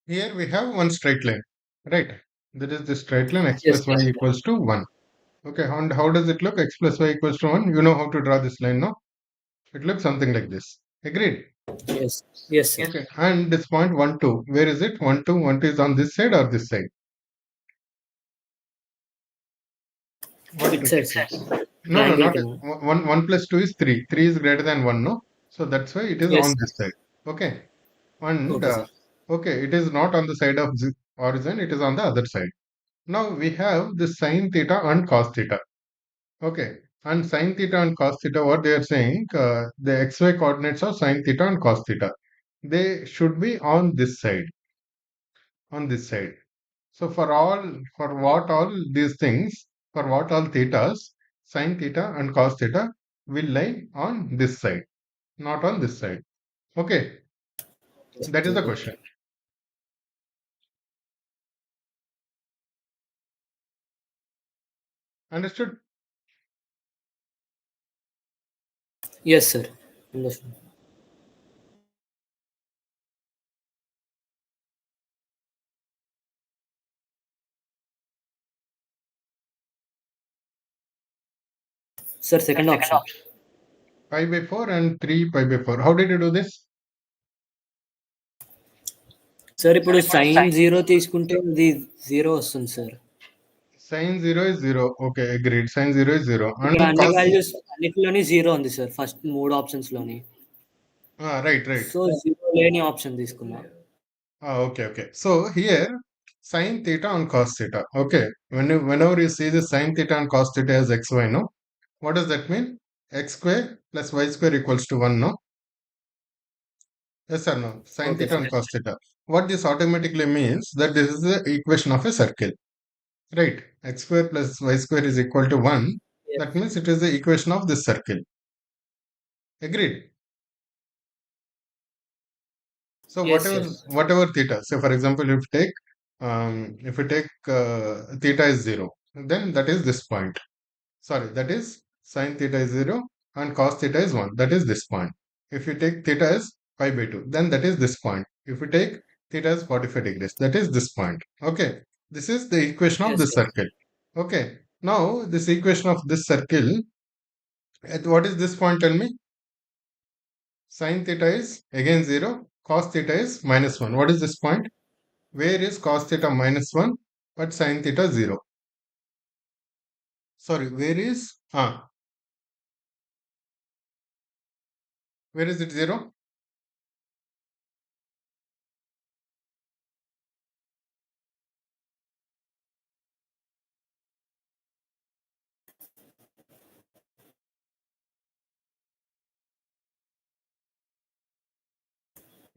Here we have one straight line, right? That is the straight line x Yes, plus y equals to 1. Okay, and how does it look? X plus y equals to 1. You know how to draw this line, no? It looks something like this. Agreed? yes, yes, sir. Okay, and this point 1, 2. Where is it? 1, 2, 1, 2 is on this side or this side? What do you Which think? side, sir? No, no, Triangle not thing. 1 plus 2 is 3. 3 is greater than 1, no? So that's why it is Yes, on sir. this side. Okay, and Okay, sir. okay, it is not on the side of origin, it is on the other side. Now we have the sine theta and cos theta. Okay, and sine theta and cos theta, what they are saying, the xy coordinates of sine theta and cos theta, they should be on this side, on this side. So for what all these things, for what all thetas, sine theta and cos theta will lie on this side, not on this side. Okay, Yes, that is sir. the Okay. question. Understood? Yes, sir. Understood. Sir, second option. Pi by 4 and 3 pi by 4. How did you do this? Sir ఇప్పుడు sine zero తీసుకుంటే ఇది zero వస్తుంది sir. Sine 0 is 0. Okay, agreed. Sine 0 is 0. ఇక్కడ And అన్ని cos. Values అన్నిటిలోని zero ఉంది sir first 3 options లోని. Right, right. So zero లేని option తీసుకున్నా. Okay, okay. So here, sine theta and cos theta. Okay. Whenever you see the sine theta and cos theta as xy, no? What does that mean? X square plus y square equals to 1, no? Yes or no? Sine okay theta and sir. cos theta. What this automatically means that this is the equation of a circle. Right? X square plus y square is equal to 1. That means it is the equation of this circle. Agreed? So yes whatever sir. whatever theta. So for example, if we take theta is 0, then that is this point. Sorry, that is sine theta is 0 and cos theta is 1. That is this point. If you take theta as pi by 2, then that is this point. If you take theta as 45 degrees, that is this point. Okay. This is the equation of yes this sir. circle. Okay. Now, this equation of this circle, what is this point? Tell me. Sine theta is again 0, cos theta is minus 1. What is this point? Where is cos theta minus 1 but sine theta 0? Sorry, where is it 0?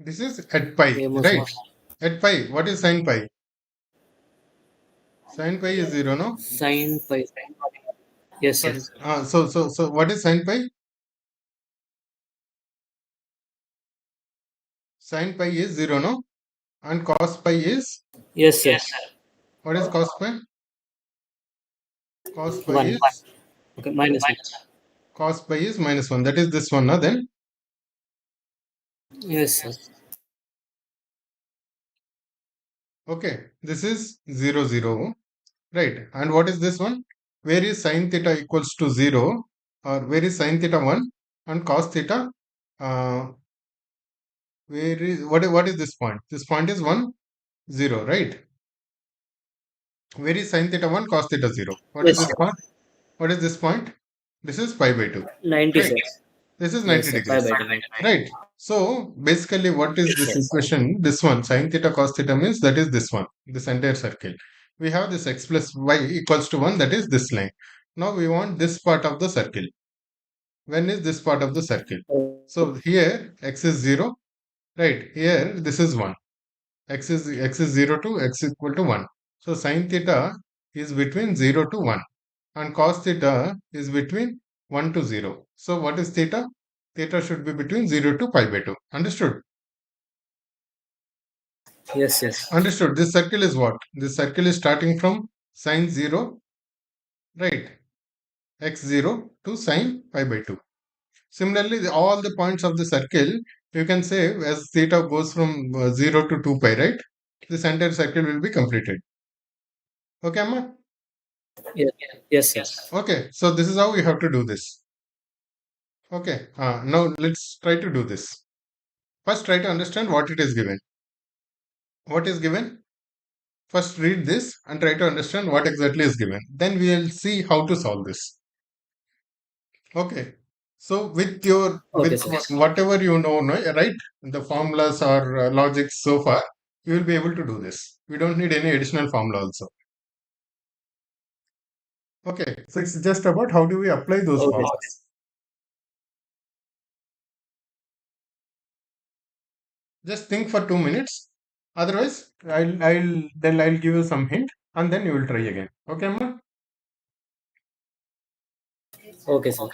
This is at pi, ఏమో right? Sir. At pi, what is sine pi? Sine pi is 0, no? Sine pi. Yes Sorry. Sir. So what is sine pi? Sine pi is 0, no? And cos pi is, yes sir. what is cos pi? Cos pi 1. is, okay. -1. cos pi is minus 1. That is this one, no? Then, yes sir. okay, this is 0, 0, right? And what is this one? Where is sine theta equals to 0? Or where is sine theta 1? And cos theta, uh, what is this point? This point is 1, 0, right? Where is sine theta 1, cos theta 0? What is yes this sir. point? What is this point? This is pi by 2, 90 right? Sir. This is yes 90 sir. 5 degrees, by 2. right? So basically, what is yes this sir. equation? This one, sine theta cos theta means that is this one, this entire circle. We have this x plus y equals to 1, that is this line. Now we want this part of the circle. When is this part of the circle? So here x is 0, right? Here this is 1. X is 0 to x equal to 1. So sine theta is between 0 to 1 and cos theta is between 1 to 0. So what is theta? Theta should be between 0 to pi by 2. Understood? Yes yes. Understood. This circle is what? This circle is starting from sine 0, right? X0 to sine pi by 2. Similarly, all the points of the circle, you can say as theta goes from 0 to 2 pi, right? this entire circle will be completed. Okay, Amma? Yes, yes, sir. Okay, so this is how we have to do this. Okay, now let's try to do this. First, try to understand what it is given. What is given? First, read this and try to understand what exactly is given. Then we will see how to solve this. Okay. So with your Okay, with sir. whatever you know, no, right? The formulas or logics so far, you will be able to do this. We don't need any additional formula also. Okay. So it's just about how do we apply those Okay, sir. formulas. Just think for 2 minutes. Otherwise, I'll give you some hint and then you will try again. Okay, Amma? Okay, sir.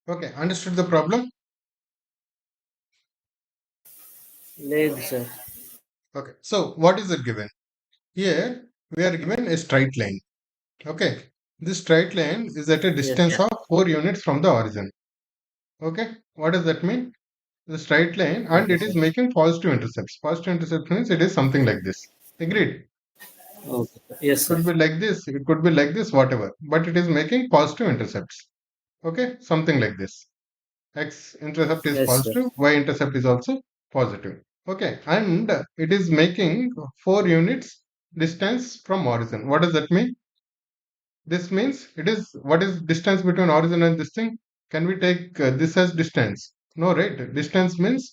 Okay, understood the problem? లేదు sir. Okay, so what is it given? Here we are given a straight line. Okay, this straight line is at a Yes, distance of 4 units from the origin. Okay, what does that mean? The straight line and okay, it is sir. making positive intercepts. Positive intercept means it is something like this. Agreed? Okay, sir. Yes, It sir. could be like this, it could be like this, whatever. But it is making positive intercepts. Okay, something like this. X intercept is Yes, sir. positive, Y intercept is also positive. Okay, and it is making 4 units distance from origin. What does that mean? This means it is what is distance between origin and this thing? Can we take this as distance? No, right? Distance means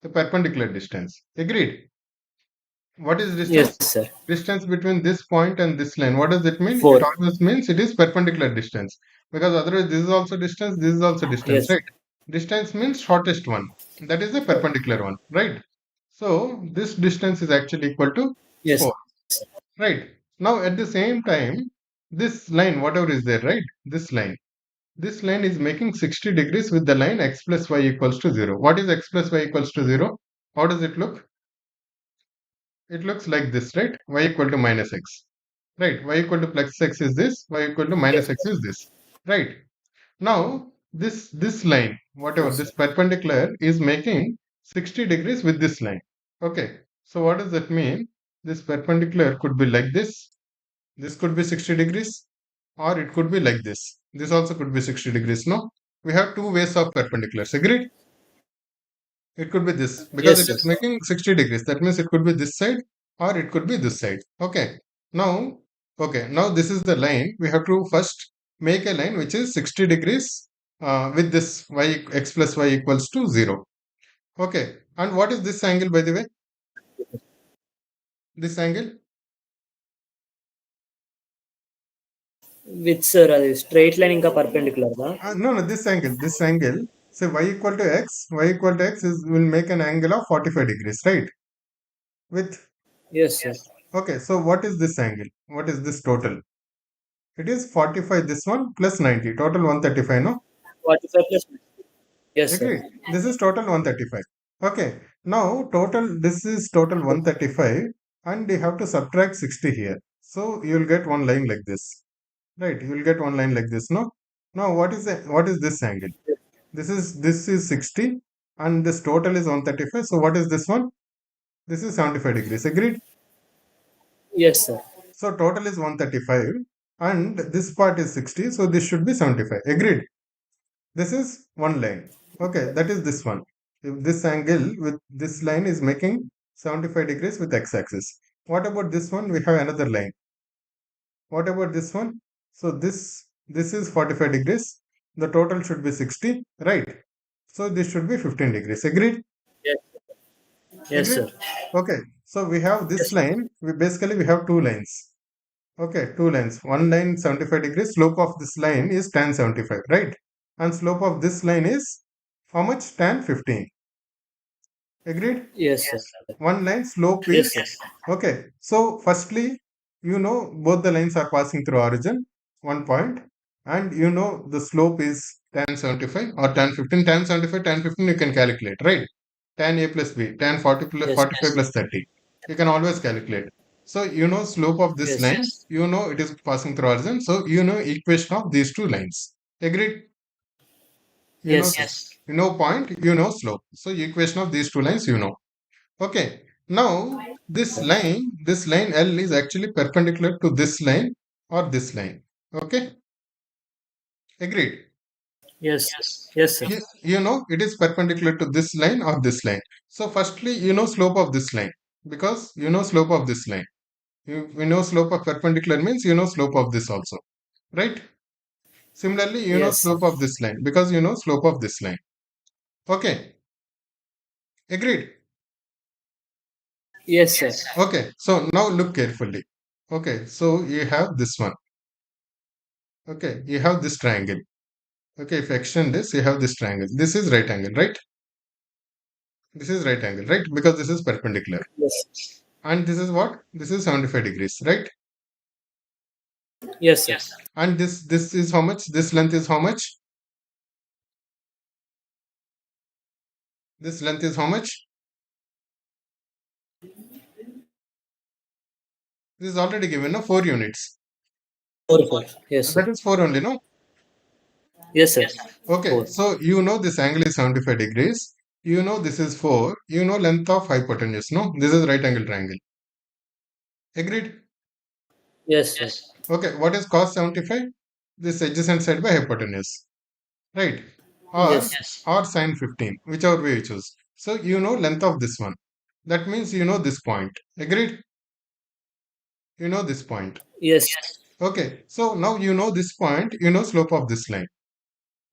the perpendicular distance. Agreed. What is Yes, distance? sir. Distance between this point and this line. What does it mean? It 4. always means it is perpendicular distance. Because otherwise this is also distance, this is also distance, Yes, right? Distance means shortest one. That is the perpendicular one, right? So this distance is actually equal to yes, 4, right? Now at the same time, this line, whatever is there, right? This line is making 60 degrees with the line x plus y equals to 0. What is x plus y equals to 0? How does it look? It looks like this, right? Y equal to minus x. Right? Y equal to plus x is this, y equal to minus yes, x is this. Right? Now, this line, whatever, yes, this sir. perpendicular is making 60 degrees with this line. Okay. So what does that mean? This perpendicular could be like this could be 60 degrees, or it could be like this. This also could be 60 degrees. No? We have two ways of perpendiculars. Agreed? It could be this because Yes, it sir. is making 60 degrees. That means it could be this side or it could be this side. Now, okay, now this is the line. We have to first make a line which is 60 degrees with this x plus y equals to 0. Okay, and what is this angle by the way? This angle? With sir అది straight line ఇంకా perpendicular దా? No, no, this angle, say y equal to x is will make an angle of 45 degrees, right? With, yes sir. okay, so what is this angle? What is this total? It is 45, this one plus 90, total 135, no? 45 plus. Yes sir. Agree. This is total 135. Okay, now this is total 135, and you have to subtract 60 here. So you will get one line like this, right? You will get one line like this, no? Now what is this angle? This is 60, and this total is 135. So what is this one? This is 75 degrees. Agreed? Yes sir. So total is 135, and this part is 60. So this should be 75. Agreed? This is one line. Okay, that is this one. If this angle with this line is making 75 degrees with x-axis. What about this one? We have another line. What about this one? So this is 45 degrees. The total should be 60, right? So this should be 15 degrees. Agreed? Yes Agreed? Sir. Okay. So we have this yes. line. We have two lines. Okay, two lines. One line 75 degrees. Slope of this line is tan 75, right? And slope of this line is how much? Tan 15. Agreed? Yes sir. One line slope yes is sir. okay. So firstly, both the lines are passing through origin, one point, and the slope is tan 75 or tan 15. Tan 75, tan 15 you can calculate, right? Tan A plus B, tan 40 plus yes. 45 plus 30. You can always calculate. So slope of this yes. line, it is passing through origin. So equation of these two lines. Agreed? Yes sir. Point, slope. So equation of these two lines, Okay. Now this line L is actually perpendicular to this line or this line. Okay. Agreed. Yes. Yes sir. It is perpendicular to this line or this line. So firstly, slope of this line, because slope of this line. We know slope of perpendicular means slope of this also, right? Similarly, yes. slope of this line because slope of this line. Okay. Agreed. Yes sir. Okay. So now look carefully. Okay. So you have this one. Okay. You have this triangle. Okay. If you extend this, you have this triangle. This is right angle, right? This is right angle, right? Because this is perpendicular. Yes. And this is what? This is 75 degrees, right? Yes sir. And this is how much? This length is how much? This length is how much? This is already given, no? 4 units. 4. Yes That sir. is 4 only, no? Yes sir. Okay. 4. So this angle is 75 degrees. This is 4. Length of hypotenuse, no? This is right angle triangle. Agreed? Yes sir. Okay. What is cos 75? This adjacent side by hypotenuse. Right? Or yes. or sine 15, whichever way you choose. So length of this one. That means this point. Agreed? This point. Yes. Okay. So now this point, slope of this line.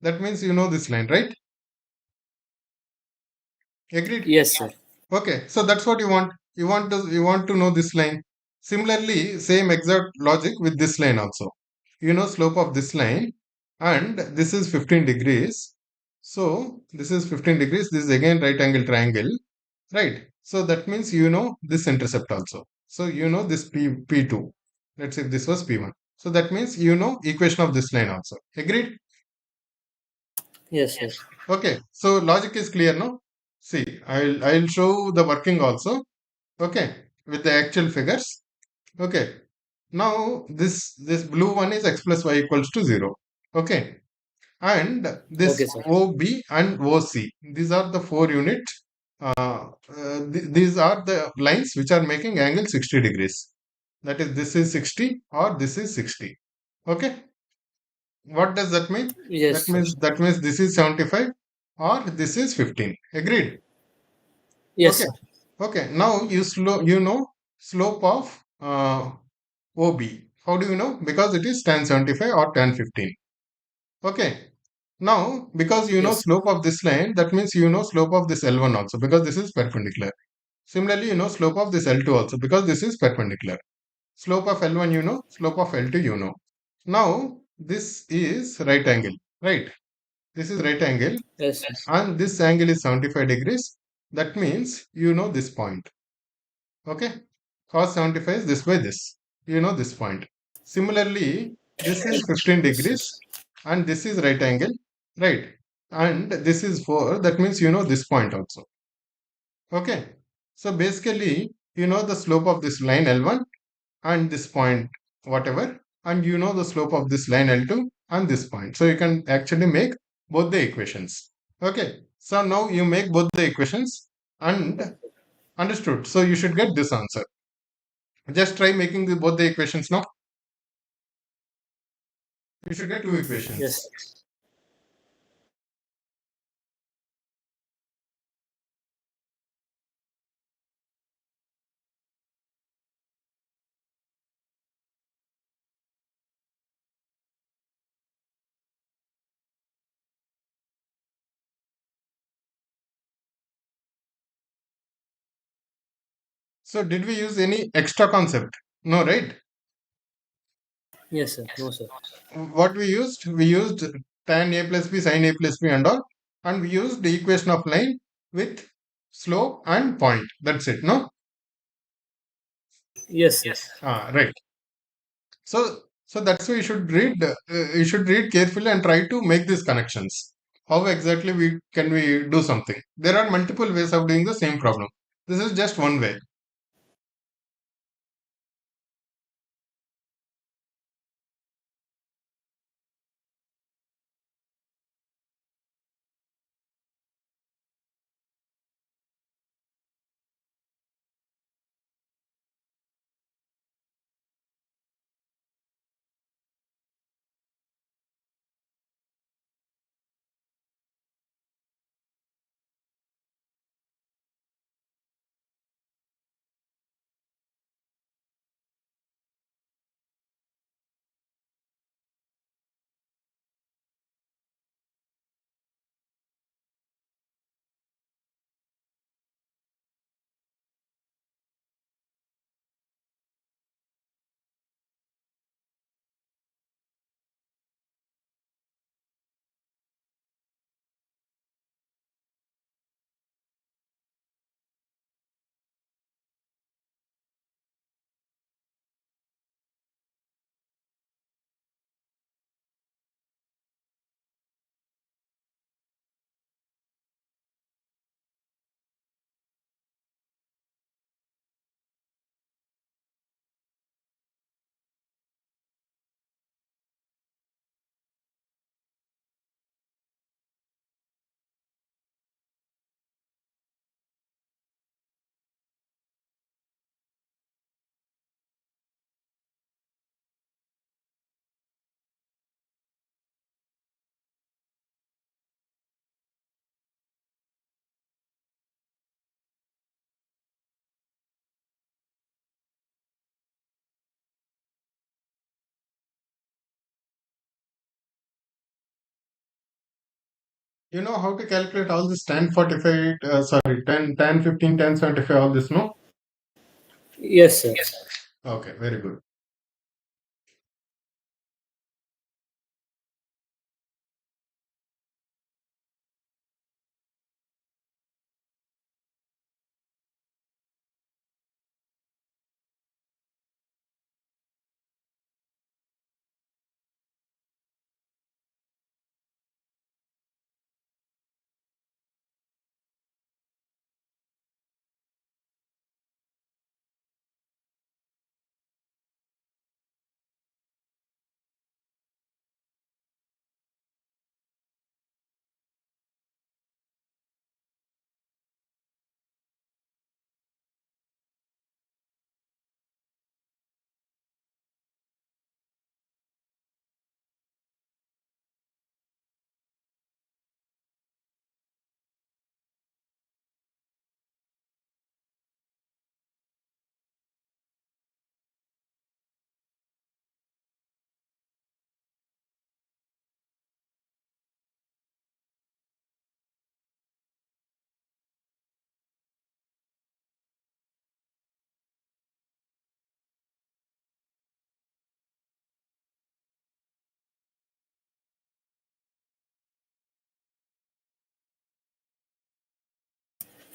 That means this line, right? Agreed? Yes sir. Okay. So that's what you want. You want to know this line. Similarly, same exact logic with this line also. Slope of this line, and this is 15 degrees. So this is 15 degrees. This is again right angle triangle, right? So that means this intercept also. So this P2. Let's say this was P1. So that means equation of this line also. Agreed? Yes sir. Okay. So logic is clear now. See, I'll show the working also. Okay, with the actual figures. Okay. Now this blue one is x plus y equals to 0. Okay. And this okay sir. OB and OC, these are the 4 units. These are the lines which are making angle 60 degrees. That is, this is 60 or this is 60. Okay. What does that mean? Yes sir. That means this is 75 or this is 15. Agreed? Yes Okay. Sir. Okay. Now slope of OB. How do you know? Because it is tan 75 or tan 15. Okay. Now, because yes. slope of this line, that means slope of this L1 also, because this is perpendicular. Similarly, slope of this L2 also, because this is perpendicular. Slope of L1 slope of L2 Now this is right angle, right? This is right angle, Yes, sir. and this angle is 75 degrees. That means you know this point. Okay, cos 75 is this by this. You know this point. Similarly, this is 15 Yes, sir. degrees, and this is right angle, right? And this is 4. That means you know this point also. Okay, so basically, you know the slope of this line L1 and this point, whatever, and you know the slope of this line L2 and this point. So you can actually make both the equations. Okay, so now you make both the equations and understood. So you should get this answer. Just try making both the equations now. You should get two Yes, equations. sir. So did we use any extra concept? No, right? Yes, sir. No, sir. What we used tan a plus b sin a plus b and all, and we used the equation of line with slope and point. That's it, no? Yes, sir. Right. So that's why you should read carefully and try to make these connections. How exactly we do something? There are multiple ways of doing the same problem. This is just one way. You know how to calculate all this tan 45, sorry, tan 15, tan 75, all this, no? Yes, sir. Okay, very good.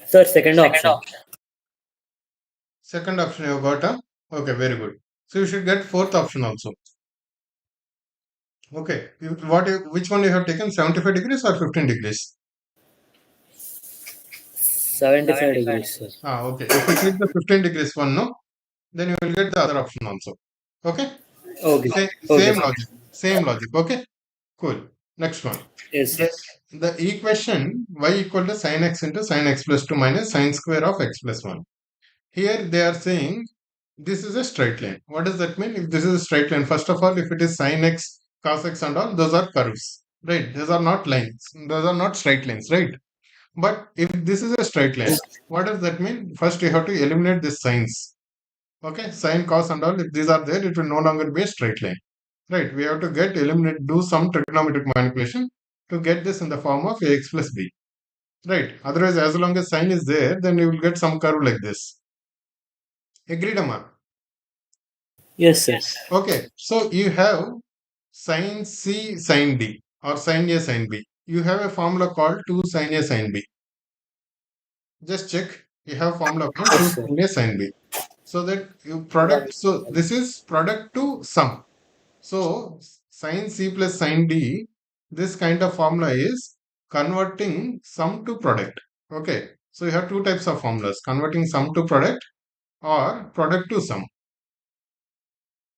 Sir, second option. Second option you got, huh? Okay, very good. So you should get fourth option also. Okay, which one you have taken? 75 degrees or 15 degrees? 75 degrees, sir. Okay. If you take the 15 degrees one, no, then you will get the other option also. Okay. Okay. Okay, Same sir. logic. Same logic. Okay. Cool. Next one. Yes, sir. The equation y equal to sin x into sin x plus 2 minus sin square of x plus 1. Here they are saying this is a straight line. What does that mean? If this is a straight line, first of all, if it is sin x, cos x and all, those are curves. Right? Those are not lines. Those are not straight lines, right? But if this is a straight line, what does that mean? First, you have to eliminate the signs. Okay, sine, cos, and all. If these are there, it will no longer be a straight line. Right? We have to do some trigonometric manipulation to get this in the form of ax plus b. Right? Otherwise, as long as sine is there, then you will get some curve like this. Agreed, Amma? Yes, sir. Okay, so you have sine C, sine D, or sine A, sine B. You have a formula called 2 sine A, sine B. Just check. You have formula called 2 Yes, sir. sine A, sine B. So that you product, so this is product to sum. So sine C plus sine D, this kind of formula is converting sum to product. Okay, so you have two types of formulas: converting sum to product or product to sum.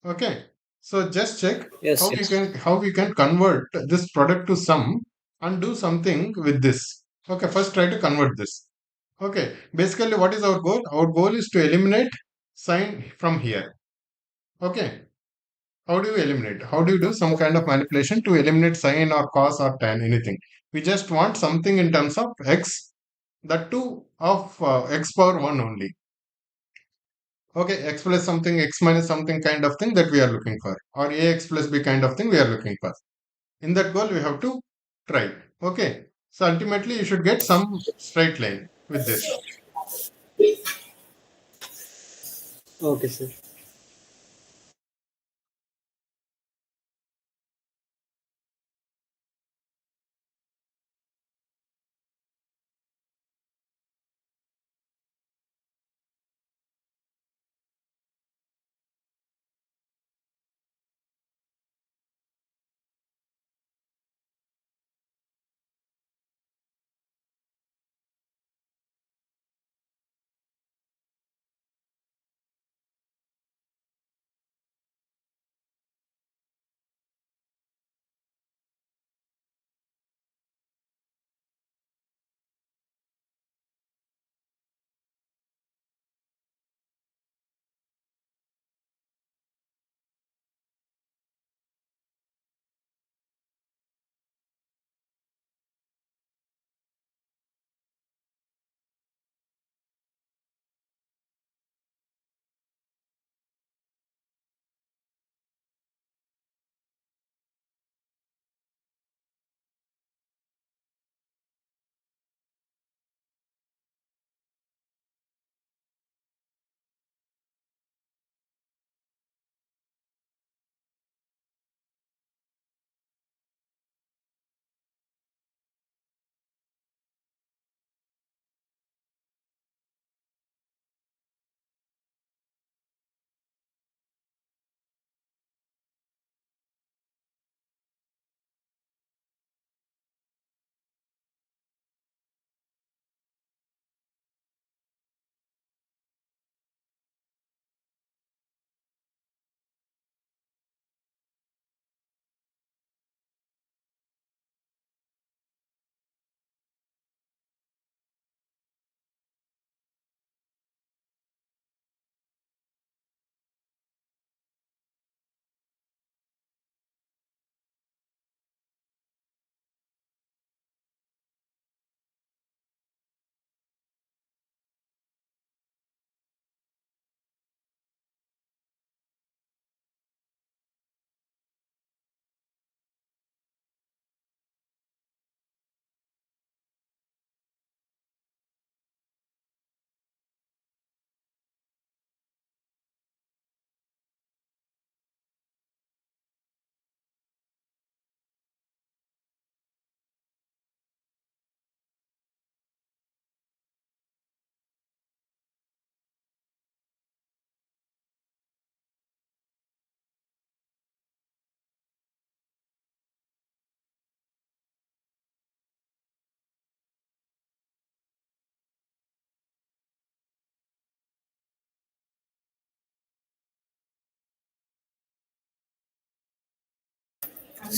Okay, so just check Yes, yes. how we can convert this product to sum and do something with this. Okay, first try to convert this. Okay, basically what is our goal? Our goal is to eliminate sine from here. Okay, how do you eliminate? How do you do some kind of manipulation to eliminate sine or cos or tan, anything? We just want something in terms of x, that too of x power 1 only. Okay, x plus something, x minus something kind of thing that we are looking for, or ax plus b kind of thing we are looking for. In that goal, we have to try. Okay, so ultimately, you should get some straight line with this. Okay, sir.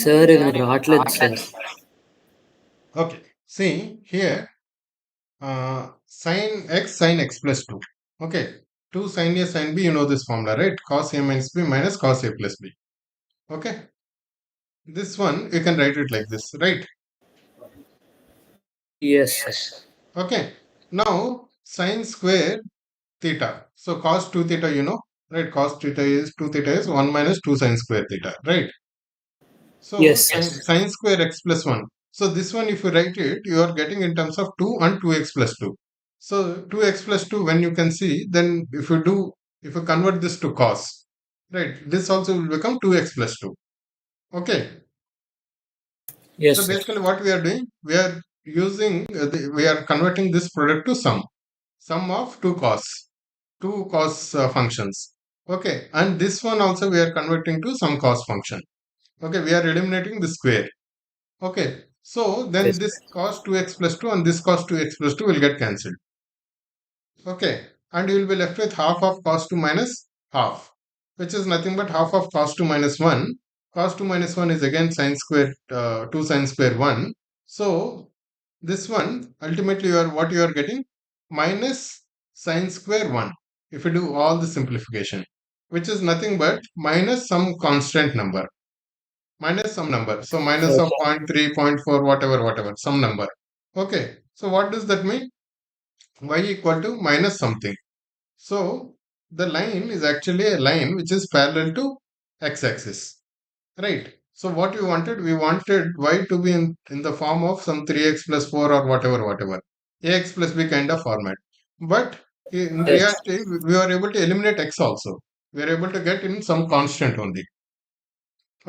Sir ఇది నాకు రావట్లేదు sir. Okay. See here, sin x plus 2. Okay. 2 sin A sin B, you know this formula, right? Cos A minus B minus cos A plus B. Okay. This one, you can write it like this, right? Yes, sir. Okay. Now, sin square theta. So cos 2 theta, you know, right? Cos theta is 2 theta is 1 minus 2 sin square theta, right? So Yes, sin square x plus 1. So this one, if you write it, you are getting in terms of 2 and 2x plus 2. So 2x plus 2, when you can see, then if you convert this to cos, right, this also will become 2x plus 2. Okay. yes, So sir. basically what we are doing, we are converting this product to sum of two cos functions. Okay. And this one also we are converting to some cos function. Okay. We are eliminating the square. Okay, so then Yes, this cos 2x plus 2 and this cos 2x plus 2 will get cancelled. Okay, and you will be left with half of cos 2 minus half, which is nothing but half of cos 2 minus 1. Cos 2 minus 1 is again sine square 2 sine square 1. So this one ultimately what you are getting minus sine square 1 if you do all the simplification, which is nothing but minus some constant number, minus some number. So minus of okay. zero point 0.3, zero point 0.4, whatever, some number. Okay. So what does that mean? Y equal to minus something. So the line is actually a line which is parallel to x-axis. Right. So what we wanted y to be in the form of some 3x plus 4 or whatever. Ax plus b kind of format. But in Yes, reality, we were able to eliminate x also. We are able to get in some constant only.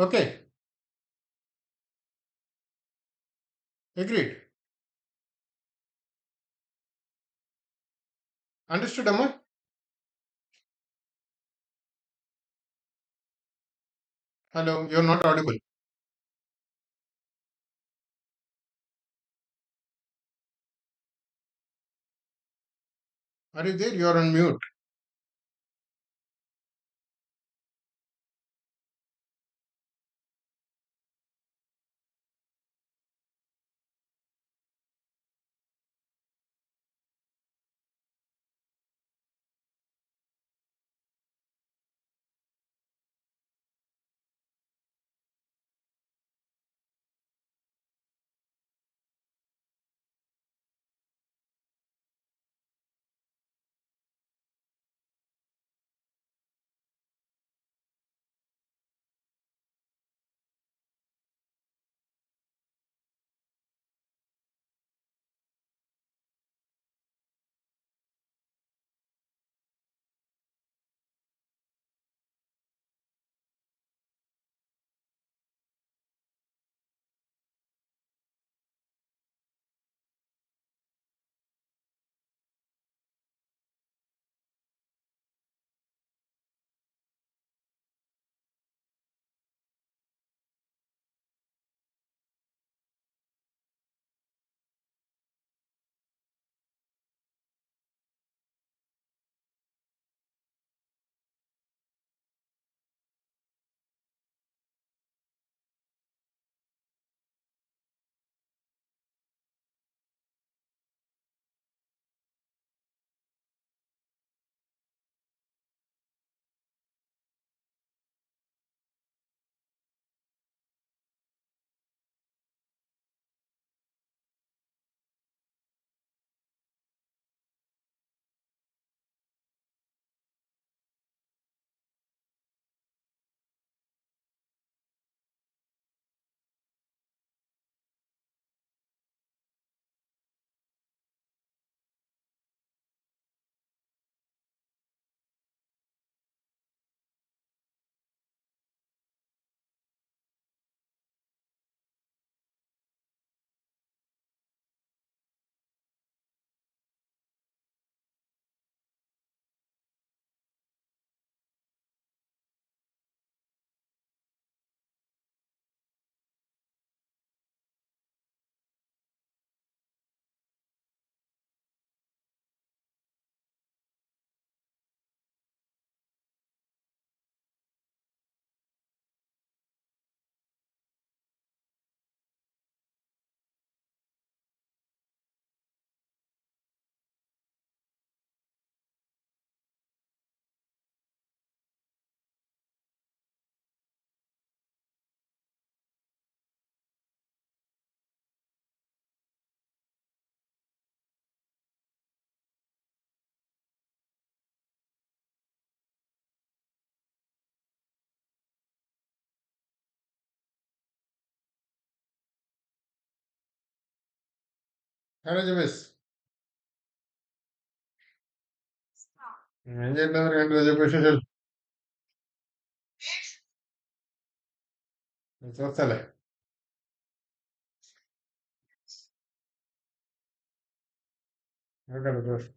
Okay. Agreed. Understood, Amma? Hello, you're not audible. Are you there? You're on mute. Hello, James. ఏం చేద్దాం రెండు చెప్పేసి చూస్తాలే. Okay చూస్తా.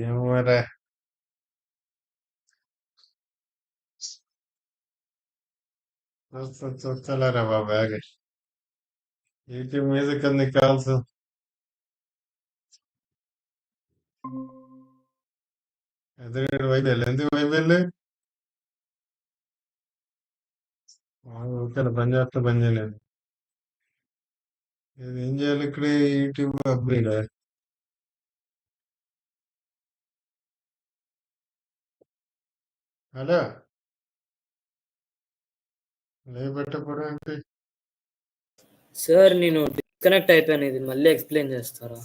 ఏమో మరి. చూస్తలేరా బాబు ఆగే. YouTube music ఉంది calls. ఎదురు వైపు వెళ్ళి ఎందుకు వైపు వెళ్ళి ఓకే పని చేస్తా పని చేయలేదు. ఇది ఏం చేయాలి ఇక్కడ యూట్యూబ్ అప్గ్రేడ్. హలో లేబెట్టప్పుడు ఏంటి సార్ నేను డిస్కనెక్ట్ అయిపోయాను. ఇది మళ్ళీ ఎక్స్ప్లెయిన్ చేస్తారా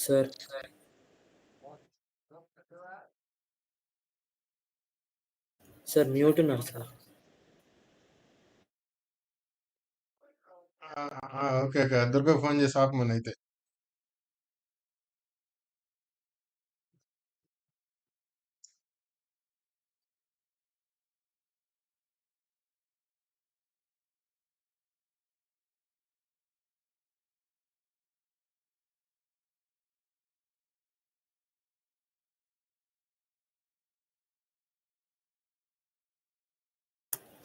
సార్? సార్ మ్యూట్ ఉన్నారు sir. Okay okay Durga phone చేసి ఆపమని అయితే.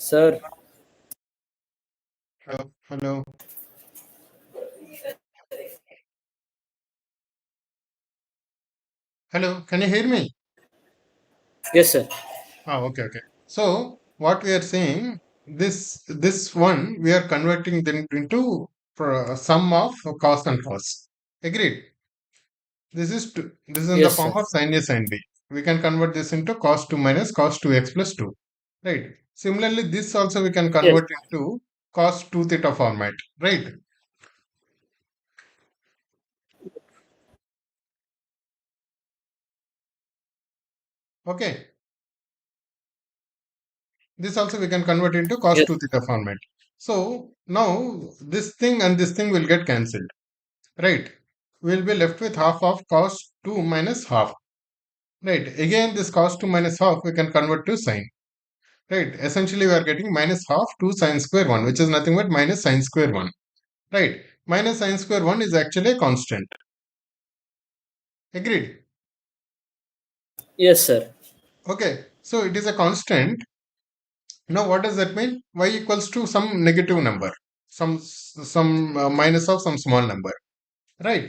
Sir hello hello hello can you hear me? Yes sir. Okay, okay. So what we are saying, this one we are converting them into sum of cos and cos. Agreed. This is in the yes form sir. of sin A sin B. We can convert this into cos 2 minus cos 2x plus 2. Right. Similarly, this also we can yes. convert into cos 2 theta format. Right. Okay. This also we can convert into cos yes. 2 theta format. So now this thing and this thing will get cancelled. Right. We'll be left with half of cos 2 minus half. Right. Again, this cos 2 minus half we can convert to sine. Right. Essentially, we are getting minus half 2 sine square 1, which is nothing but minus sine square 1. Right. Minus sine square 1 is actually a constant. Agreed. Yes sir. Okay. So it is a constant. Now, what does that mean? Y equals to some negative number, some minus of some small number. Right.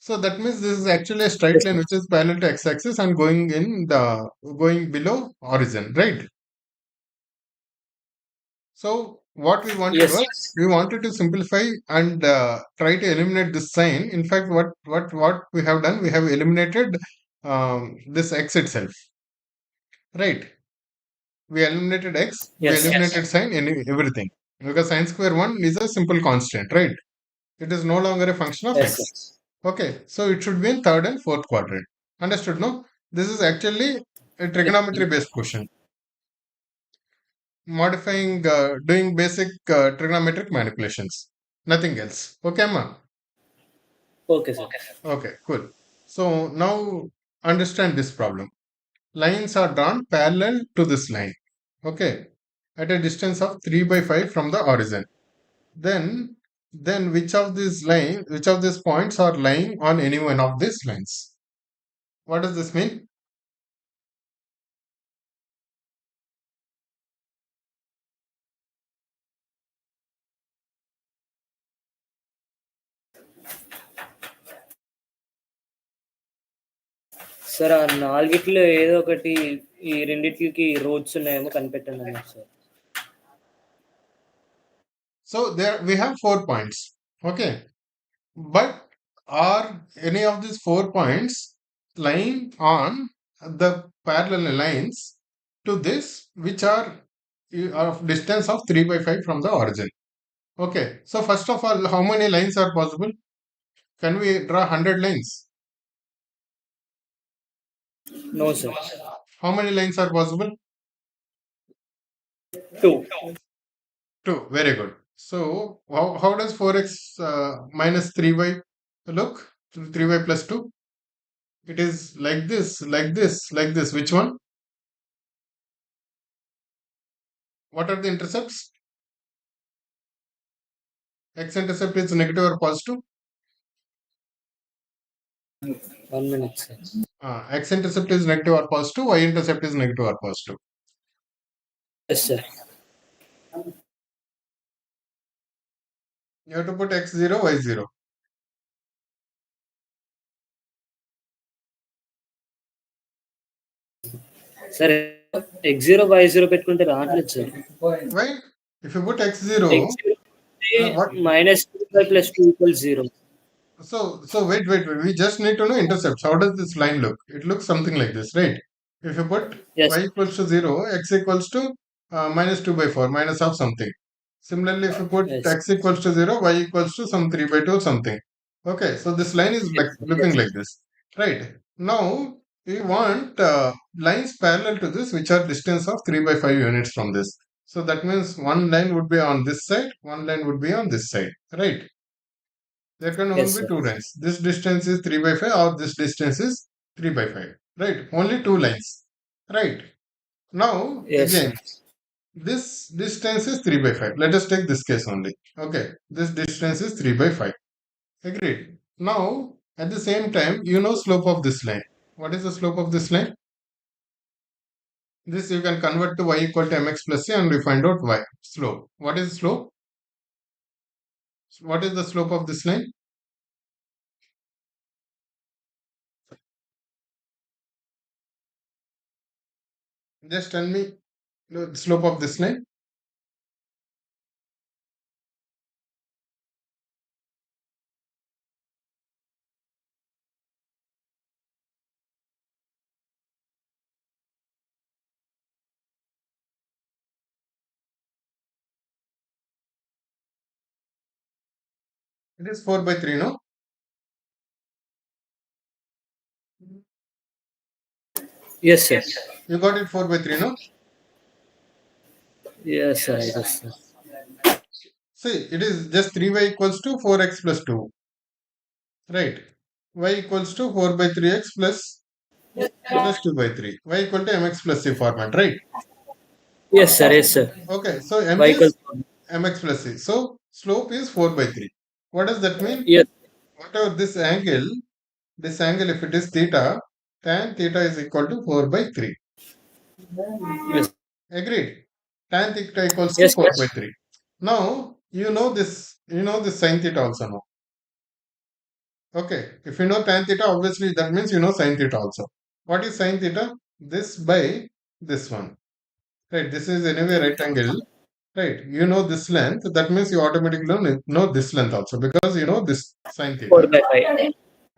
So that means this is actually a straight yes line sir. which is parallel to x-axis and going below origin, right? So what we wanted yes. was we wanted to simplify and try to eliminate this sign. In fact, what we have done, we have eliminated this x itself, right? We eliminated x, we yes. eliminated sign, everything because sine square one is a simple constant, right? It is no longer a function of yes sir. x. Okay, so it should be in third and fourth quadrant. Understood? No, this is actually a trigonometry based question, modifying, doing basic trigonometric manipulations. Nothing else. Okay, ma. Okay sir. Okay, cool. So now understand this problem. Lines are drawn parallel to this line. Okay, at a distance of 3 by 5 from the origin. Then, then which of these points are lying on any one of these lines? What does this mean? Sir ఆ నాలుగిట్లో ఏదో ఒకటి ఈ రెండిట్లకి roads ఉన్నాయేమో కనిపెట్టండి అన్నారు sir. So there we have 4 points. Okay, but are any of these 4 points lying on the parallel lines to this, which are of distance of 3 by 5 from the origin? Okay, so first of all, how many lines are possible? Can we draw 100 lines? No, sir. How many lines are possible? Two. Two. Very good. So how does 4x minus 3y look? 3y plus 2? It is like this, like this, like this. Which one? What are the intercepts? X-intercept is negative or positive? 1 minute, sir. X-intercept is negative or positive, Y-intercept is negative or positive. Yes, sir. You have to put x0, y0. సరే x0 y0 పెట్టుకుంటే రావట్లేదు sir. Why? If you put x0, x0 what? minus 2y plus 2 equals 0. So wait. We just need to know intercepts. How does this line look? It looks something like this, right? If you put Yes. y equals to 0, x equals to minus 2 by 4, minus of something. Similarly, if you put Yes. x equals to 0, y equals to some 3 by 2 or something. Okay, so this line is Yes. like looking Yes. like this, right? Now, we want lines parallel to this, which are distance of 3 by 5 units from this. So that means one line would be on this side, one line would be on this side, right? There can only Yes, be sir. two lines. This distance is 3 by 5 or this distance is 3 by 5. Right? Only two lines. Right? Now, Yes, sir. again, this distance is 3 by 5. Let us take this case only. Okay. This distance is 3 by 5. Agreed. Now, at the same time, you know slope of this line. What is the slope of this line? This you can convert to y equal to mx plus c and we find out y. Slope. What is slope? What is the slope of this line? Just tell me the slope of this line. It is 4 by 3, no? Yes, sir. You got it 4 by 3, no? Yes, sir. Yes, sir. See, it is just 3y equals to 4x plus 2, right? Y equals to 4 by 3x plus 2 by 3. Y equal to mx plus c format, right? Yes, sir. Yes, sir. Okay, so m Y equals is mx plus c. So slope is 4 by 3. What does that mean? yes. Whatever this angle if it is theta, tan theta is equal to 4 by 3. Yes. Agreed? Tan theta equals to Yes, 4 by yes. 3. Now, you know this sin theta also now. Okay, if you know tan theta, obviously that means you know sin theta also. What is sin theta? This by this one. Right, this is anyway right angle. Right, you know this length, that means you automatically know this length also because you know this sin 4 theta. by 5.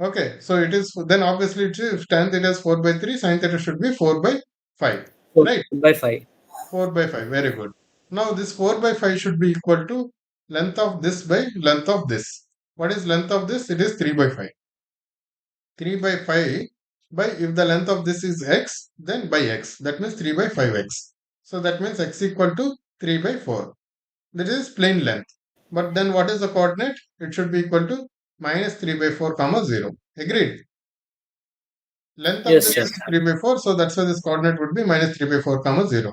Okay, so it is then obviously if tan theta is 4 by 3, sin theta should be 4 by 5. 4 Right, by 5. 4 by 5, very good. Now this 4 by 5 should be equal to length of this by length of this. What is length of this? It is 3 by 5. 3 by 5 by if the length of this is x, then by x. That means 3 by 5x. So that means x equal to 3 by 4. That is plane length. But then what is the coordinate? It should be equal to minus 3 by 4 comma 0. Agreed? Length of Yes, this yes. is 3 by 4. So that's why this coordinate would be minus 3 by 4 comma 0.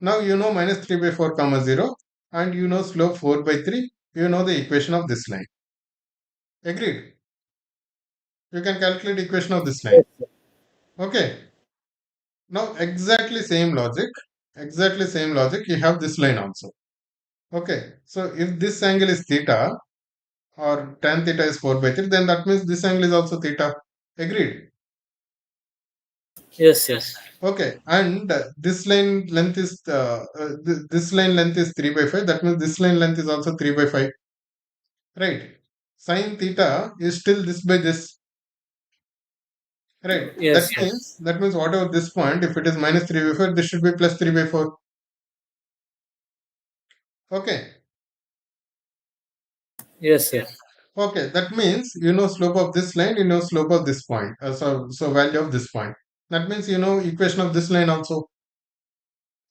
Now you know minus 3 by 4 comma 0 and you know slope 4 by 3. You know the equation of this line. Agreed? You can calculate equation of this line. Yes, sir. Okay. Now, exactly same logic, you have this line also. Okay, so if this angle is theta or tan theta is 4 by 3, then that means this angle is also theta. Agreed? Yes, yes. Okay, and this line length is 3 by 5, that means this line length is also 3 by 5, right? Sin theta is still this by this, right? Yes, yes. That means whatever this point, if it is minus 3 by 4, this should be plus 3 by 4. Okay. Yes, sir. Okay, that means you know slope of this line, you know slope of this point. So value of this point. That means you know equation of this line also.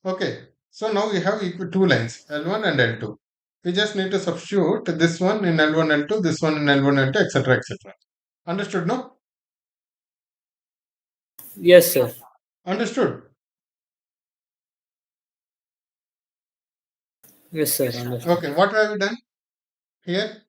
Okay. So now we have two lines, L1 and L2. We just need to substitute this one in L1, L2, this one in L1, L2, etc., etc. Understood, no? Yes, sir. Understood. Yes, sir. Understood. Okay. What have we done here?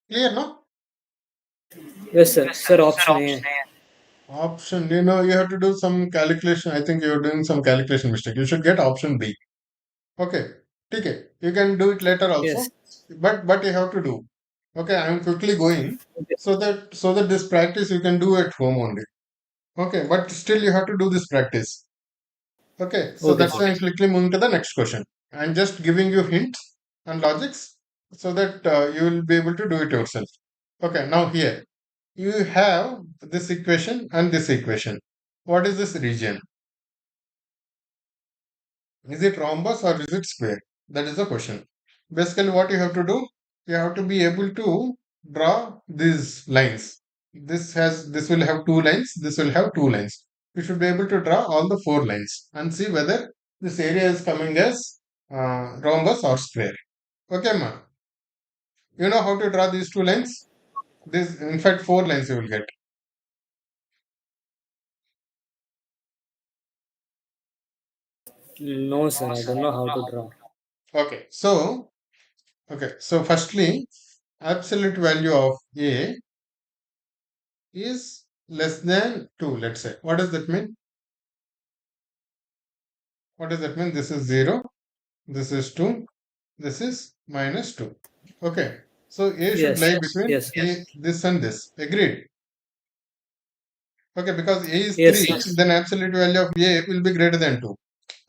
Clear, no? Yes, sir. Sir, option A. Option, you know, you have to do some calculation. I think you're doing some calculation mistake. You should get option B. Okay. Okay. You can do it later Yes. also, but you have to do. Okay, I'm quickly going Okay. so that this practice you can do at home only. Okay, but still you have to do this practice. Okay, so Okay, that's sir. why I'm quickly moving to the next question. I'm just giving you hints and logics so that you will be able to do it yourself. Okay, now here you have this equation and this equation. What is this region? Is it rhombus or is it square? That is the question. Basically, what you have to do, you have to be able to draw these lines. This will have two lines, this will have two lines. You should be able to draw all the four lines and see whether this area is coming as rhombus or square. Okay, ma. You know how to draw these two lines? This, in fact, four lines you will get. No, sir. I don't know how to draw. Okay, so firstly, absolute value of A is less than 2, let's say. What does that mean? What does that mean? This is 0, this is 2, this is minus 2. Okay. So A should Yes. lie between Yes. this and this. Agreed. Okay, because A is Yes, 3, sir. then absolute value of A will be greater than 2.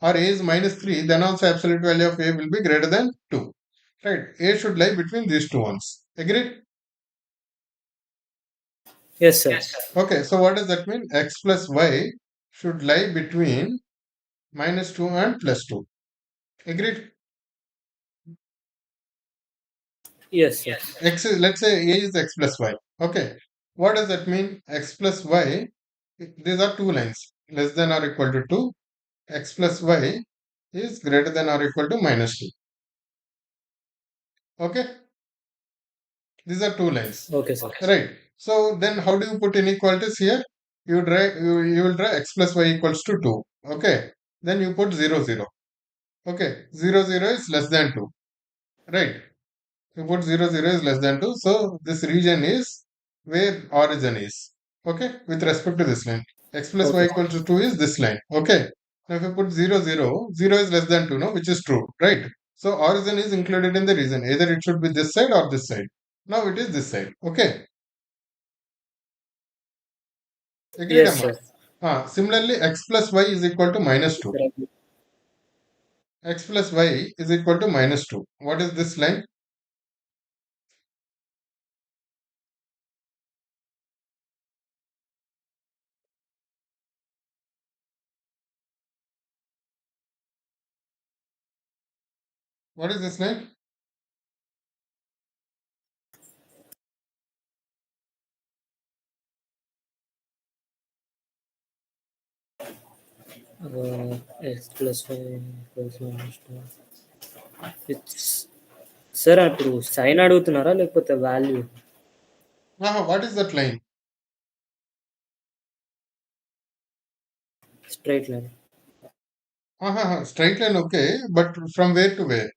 Or A is minus 3, then also absolute value of A will be greater than 2. Right. A should lie between these two ones. Agreed? Yes, sir. Okay, so what does that mean? X plus Y should lie between minus 2 and plus 2. Agreed? Yes, sir. X is, let's say A is X plus Y. Okay. What does that mean? X plus Y, these are two lines. Less than or equal to 2. X plus Y is greater than or equal to minus 2. Okay. These are two lines. Okay, sir. Right. So then how do you put inequalities here? You will draw X plus Y equals to 2. Okay. Then you put 0, 0. Okay. 0, 0 is less than 2. Right. You put 0, 0 is less than 2. So this region is where origin is. Okay. With respect to this line. X plus y Okay. equals to 2 is this line. Okay. Now if you put 0, 0, 0 is less than 2, no? Which is true. Right. So origin is included in the region. Either it should be this side or this side. Now it is this side. Okay. Agreed, Yes, Amma? sir. Similarly, x plus y is equal to minus 2. Correct. X plus y is equal to minus 2. What is this line? What is this line? X plus 5 equals minus 2. It's sir ఇప్పుడు sign అడుగుతున్నారా లేకపోతే value What is that line? Straight line Straight line, okay. But from where to where?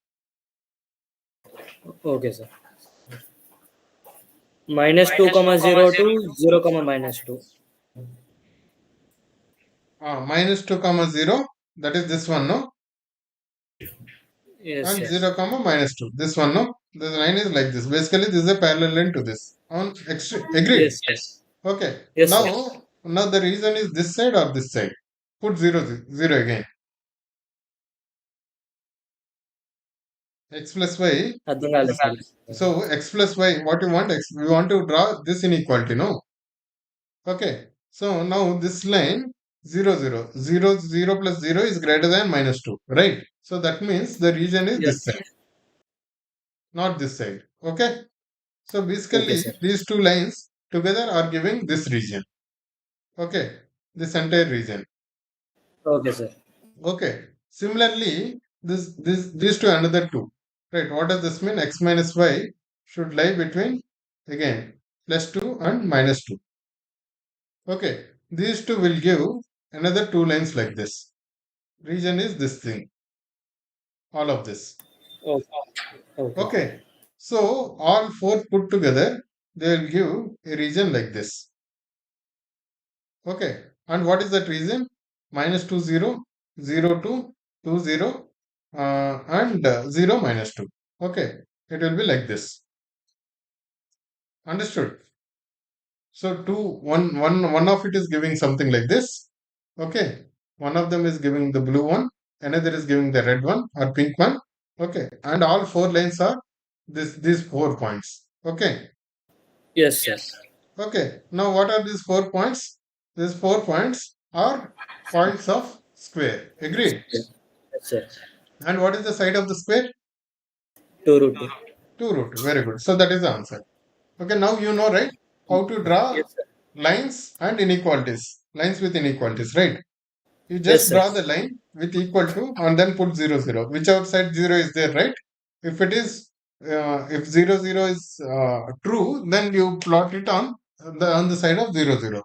Okay sir -2, 0 to 0, -2. Minus 2 comma 0. That is this one, no? Yes, And sir. 0 comma minus 2. This one, no? The line is like this. Basically, this is a parallel line to this. On extreme. Agreed. Yes, sir. Okay. Yes, sir. Now the reason is this side or this side. Put 0, 0 again. x plus y. అర్థం కాలేదు sir. So x plus y, what you want? X, we want to draw this inequality, no? Okay. So now this line 0, 0, 0, 0 plus 0 is greater than minus 2, right? So that means the region is Yes. this side, not this side. Okay. So okay basically, sir. these two lines together are giving this region. Okay. This entire region. Okay sir. Okay. Similarly, these two another two. Right. What does this mean? X minus y should lie between again plus 2 and minus 2. Okay. These two will give another two lines like this. Region is this thing. All of this. Okay. Okay sir. Okay. So all four put together, they will give a region like this. Okay. And what is that region? Minus 2, 0, 0, 2, 2, 0, and 0, minus 2. Okay. It will be like this. Understood? So one of it is giving something like this. Okay. One of them is giving the blue one. Another is giving the red one or pink one. Okay. And all four lines are these 4 points. Okay. Yes sir. Okay. Now what are these 4 points? These 4 points are points of square. Agreed. Yes sir. And what is the side of the square? 2√2. 2 root. Very good. So that is the answer. Okay. Now you know, right? How to draw yes sir. lines and inequalities. Lines with inequalities, right? You yes just sir. draw the line with equal to and then put 0, 0. Whichever side 0 is there, right? If it is if 0, 0 is true, then you plot it on the side of 0, 0.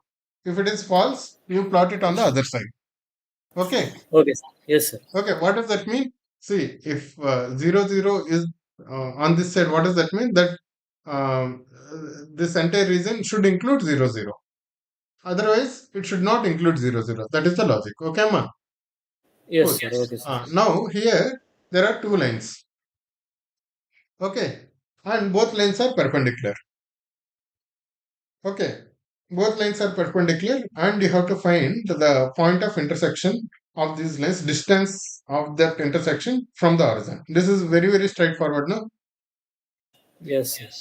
If it is false, you plot it on the other side. Okay. Okay sir. Yes sir. Okay. What does that mean? See, if 0, 0 is on this side, what does that mean? That this entire region should include 0, 0. Otherwise, it should not include 0, 0. That is the logic. Okay, ma? Yes Good. Sir. Okay sir. Now here there are two lines. Okay. And both lines are perpendicular. Okay. Both lines are perpendicular and you have to find the point of intersection of these lines, distance of that intersection from the horizon. This is very, very straightforward, no? Yes sir.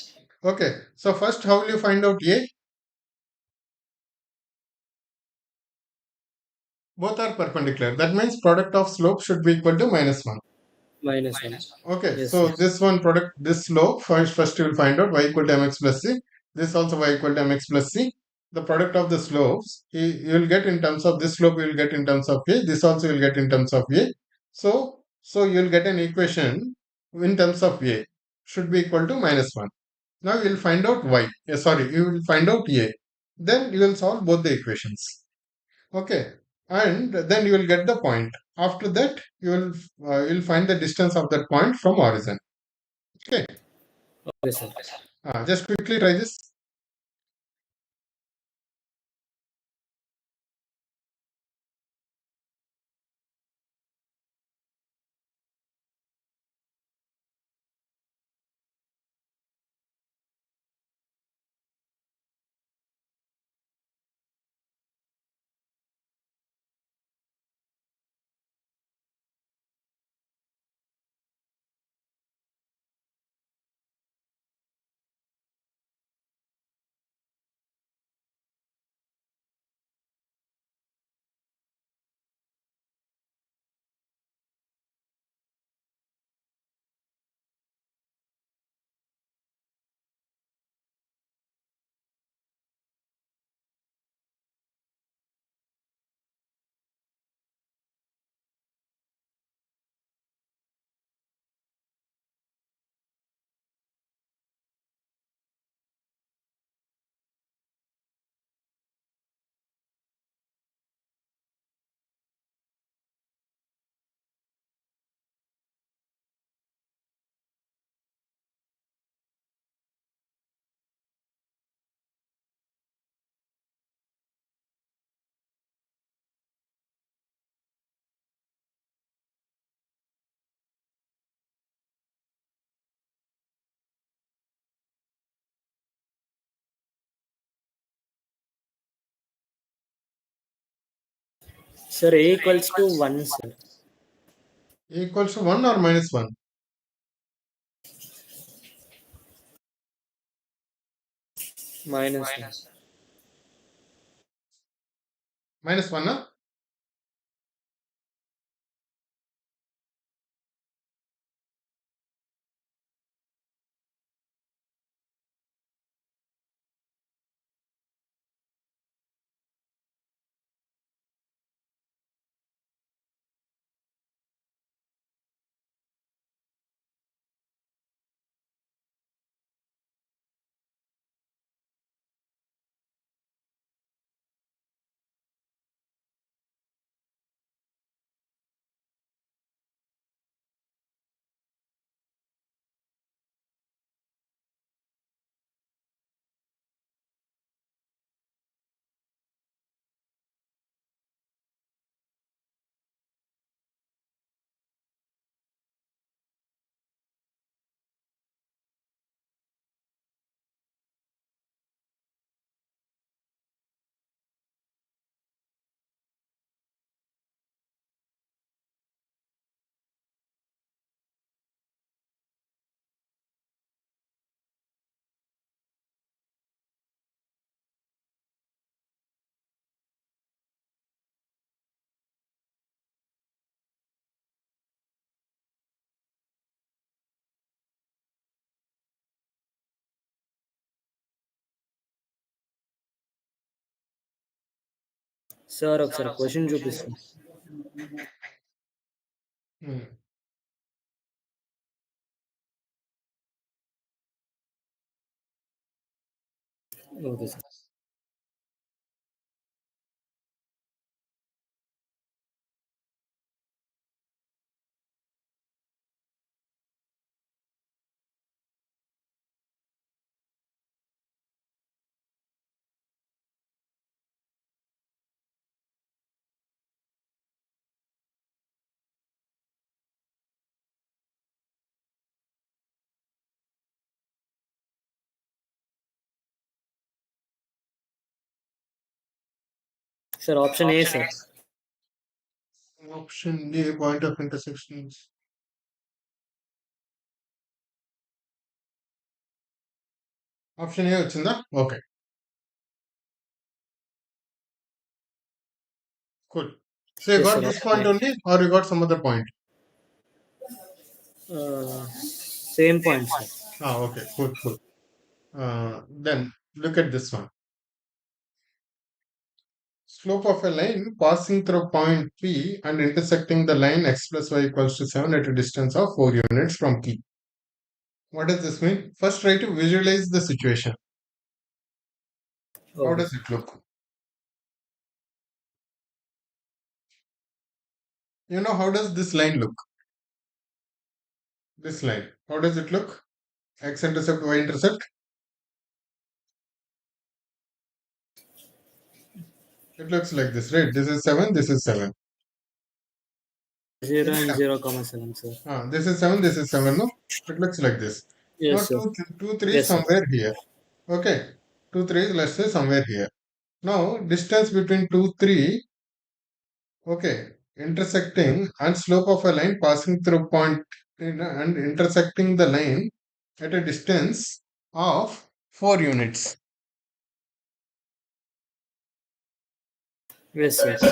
Okay. So first, how will you find out A? Both are perpendicular. That means product of slope should be equal to -1. -1. Okay, yes so sir. this one product, this slope, first you will find out y equal to mx plus c. This also y equal to mx plus c. The product of the slopes, you will get in terms of this slope, you will get in terms of a. This also you will get in terms of a. So you will get an equation in terms of a should be equal to -1. Now you will find out y. Sorry, you will find out a. Then you will solve both the equations. Okay, and then you will get the point. After that, you'll find the distance of that point from origin. Okay, okay sir. just quickly try this. Sir A equals to 1 sir. A equals to 1 or -1? minus 1. Minus 1, huh? Sir ఒకసారి question చూపిస్తాను. Hmm. Okay sir. Sir option A sir. Option A, point of intersections. Option A వచ్చిందా? Okay, cool. So you yes got sir this option point A. only, or you got some other point? Same point sir. Okay, cool, cool. Then look at this one. Slope of a line passing through point P and intersecting the line x plus y equals to 7 at a distance of 4 units from P. What does this mean? First, try to visualize the situation. How okay does sir. it look? How does this line look? This line. How does it look? X intercept, y intercept. It looks like this, right? This is 7, this is 7. 0 and 0,7 sir. This is 7, this is 7, no? It looks like this. Now yes sir. 2, 3 is yes sir. somewhere here. Okay. 2, 3 is, let's say, somewhere here. Now, distance between 2, 3, okay, intersecting and slope of a line passing through point and intersecting the line at a distance of 4 units. Yes sir.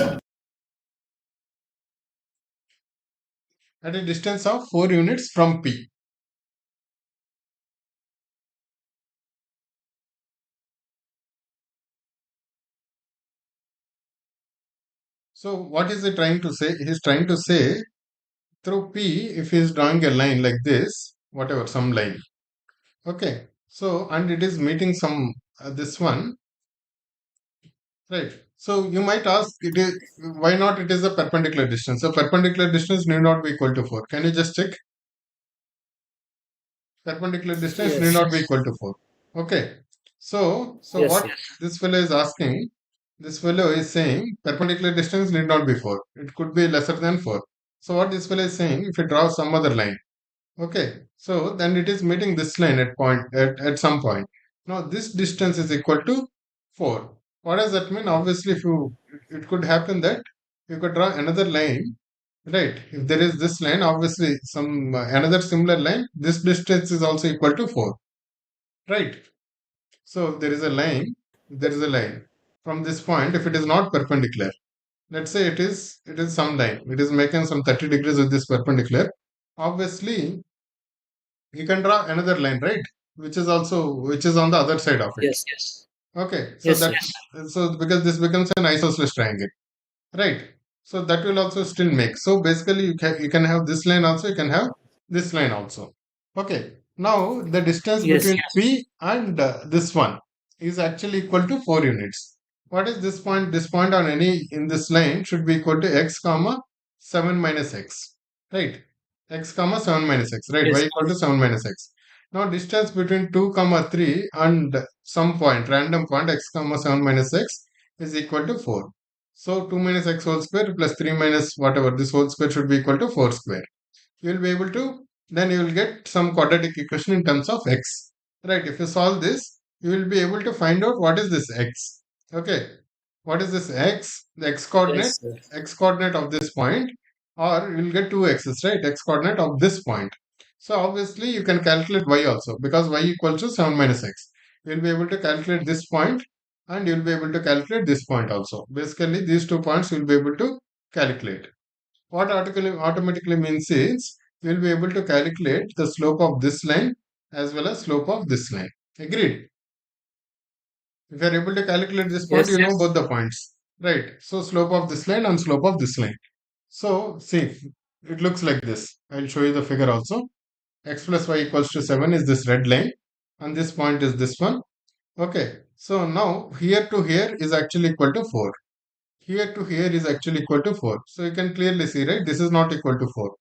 At a distance of 4 units from P. So, what is he trying to say? He is trying to say through P, if he is drawing a line like this, whatever, some line, okay, so and it is meeting some this one, right? So you might ask, it is why not? It is a perpendicular distance. So perpendicular distance need not be equal to 4. Can you just check? Perpendicular distance need yes. not be equal to 4. Okay. So yes what sir. this fellow is asking, this fellow is saying perpendicular distance need not be 4. It could be lesser than 4. So what this fellow is saying, if you draw some other line, okay, so then it is meeting this line at some point. Now this distance is equal to 4. What does that mean? Obviously, if you it could happen that you could draw another line, right? If there is this line, obviously some another similar line, this distance is also equal to 4, right? So there is a line, there is a line. From this point, if it is not perpendicular, let's say it is some line, it is making some 30 degrees with this perpendicular. Obviously, you can draw another line, right? Which is on the other side of it. Yes. Okay, so Yes, that sir. so because this becomes an isosceles triangle. Right. So that will also still make. So basically, you can have this line also. You can have this line also. Okay. Now the distance Yes. between P and this one is actually equal to 4 units. What is this point? This point on any in this line should be equal to x comma 7 minus x. Right. X comma 7 minus x. Right. Y Yes. equal to 7 minus x. Now distance between 2 comma 3 and some point random point x comma 7 minus x is equal to 4. So 2 minus x whole square plus 3 minus whatever this whole square should be equal to 4 square. You will be able to, then you will get some quadratic equation in terms of x. Right, if you solve this, you will be able to find out what is this x. Okay, what is this x? The Yes, sir. x coordinate of this point, or you will get two x's, right? X coordinate of this point. So obviously you can calculate y also because y equals to 7 minus x. You will be able to calculate this point and you will be able to calculate this point also. Basically, these 2 points you will be able to calculate. What automatically means is you will be able to calculate the slope of this line as well as slope of this line. Agreed? If you are able to calculate this point, you Yes. know both the points. Right. So slope of this line and slope of this line. So see, it looks like this. I'll show you the figure also. X plus y equals to 7 is this red line and this point is this one. Okay. So now here to here is actually equal to 4. Here to here is actually equal to 4. So you can clearly see, right? This is not equal to 4.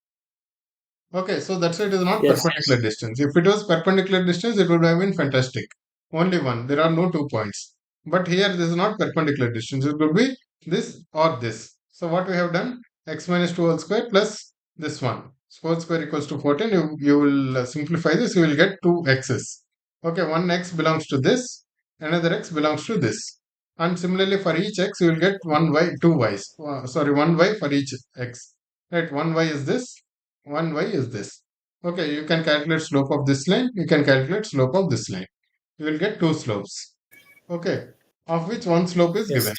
Okay, so that's why it is not Yes. perpendicular distance. If it was perpendicular distance, it would have been fantastic. Only one. There are no 2 points. But here, this is not perpendicular distance. It could be this or this. So what we have done, x minus 2 whole square plus this one. 4 square equals to 14. You will simplify this. You will get 2x's. Okay, one x belongs to this. Another x belongs to this. And similarly, for each x, you will get one y, two y's. Sorry, one y for each x. Right, one y is this, one y is this. Okay, you can calculate slope of this line, you can calculate slope of this line. You will get two slopes. Okay, of which one slope is Yes. given.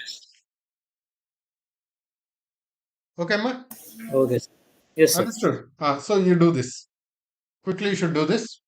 Okay, ma? Okay, sir. Yes, sir. Understood. So you do this. Quickly, you should do this.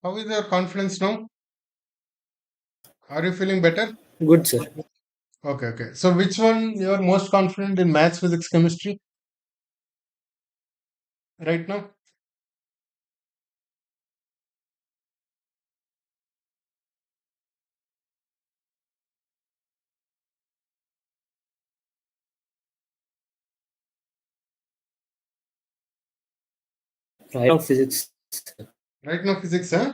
How is your confidence now? Are you feeling better? Good, sir. Okay, okay. So which one you are most confident in, maths, physics, chemistry right now? Right now, physics. Right now physics, huh?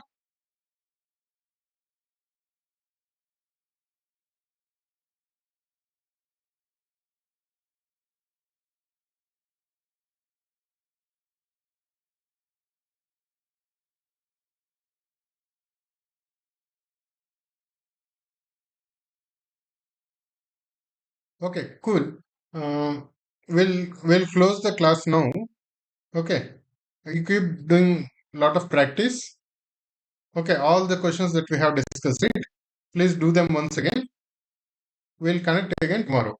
Okay, cool. Um, we'll close the class now. Okay. You keep doing lot of practice. Okay, all the questions that we have discussed, right? Please do them once again. We'll connect again tomorrow.